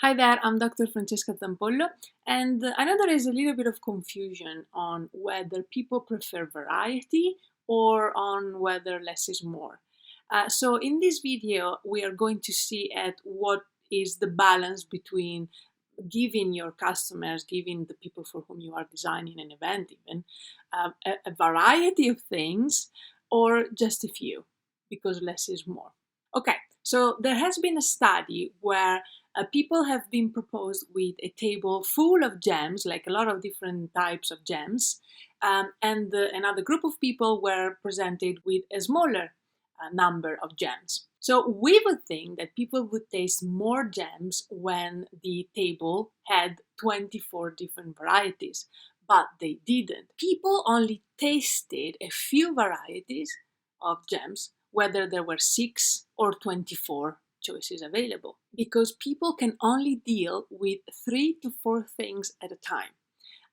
Hi there, I'm Dr. Francesca Zampollo, and I know there is a little bit of confusion on whether people prefer variety or on whether less is more. So in this video, we are going to see at what is the balance between giving your customers, giving the people for whom you are designing an event even, a variety of things or just a few, because less is more. Okay, so there has been a study where people have been proposed with a table full of gems, like a lot of different types of gems, and another group of people were presented with a smaller number of gems. So we would think that people would taste more gems when the table had 24 different varieties, but they didn't. People only tasted a few varieties of gems, whether there were 6 or 24 choices available, because people can only deal with 3 to 4 things at a time.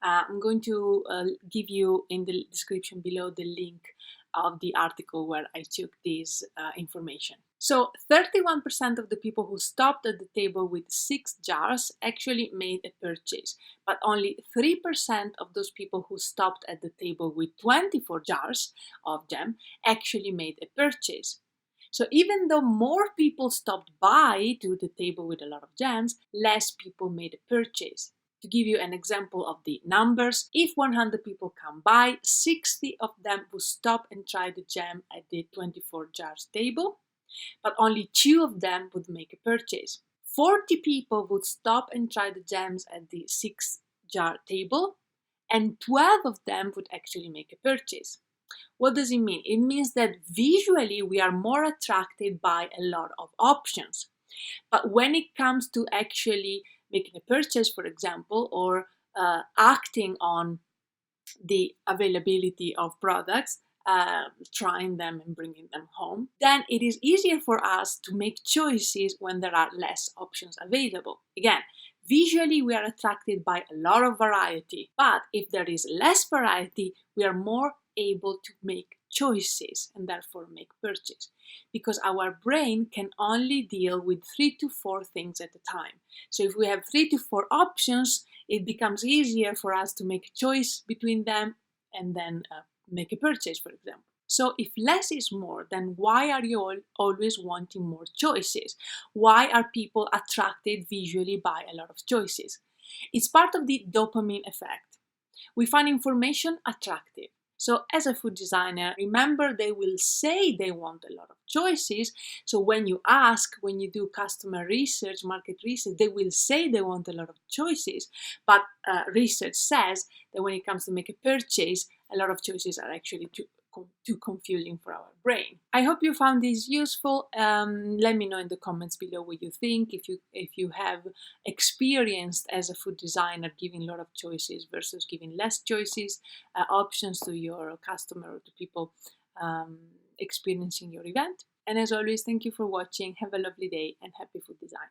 I'm going to give you in the description below the link of the article where I took this information. So 31% of the people who stopped at the table with 6 jars actually made a purchase, but only 3% of those people who stopped at the table with 24 jars of jam actually made a purchase. So even though more people stopped by to the table with a lot of jams, less people made a purchase. To give you an example of the numbers, if 100 people come by, 60 of them will stop and try the jam at the 24 jars table, but only 2 of them would make a purchase. 40 people would stop and try the jams at the 6 jar table, and 12 of them would actually make a purchase. What does it mean? It means that visually we are more attracted by a lot of options. But when it comes to actually making a purchase, for example, or acting on the availability of products, trying them and bringing them home, then it is easier for us to make choices when there are less options available. Again, visually we are attracted by a lot of variety, but if there is less variety, we are more able to make choices and therefore make purchase, because our brain can only deal with 3 to 4 things at a time. So if we have 3 to 4 options, it becomes easier for us to make a choice between them and then make a purchase, for example. So if less is more, then why are you always wanting more choices? Why are people attracted visually by a lot of choices? It's part of the dopamine effect. We find information attractive. So as a food designer, remember they will say they want a lot of choices. So when you ask, when you do customer research, market research, they will say they want a lot of choices. But research says that when it comes to make a purchase, a lot of choices are actually too confusing for our brain. I hope you found this useful. Let me know in the comments below what you think. If you have experienced as a food designer giving a lot of choices versus giving less choices, options to your customer or to people experiencing your event. And as always, thank you for watching. Have a lovely day and happy food design.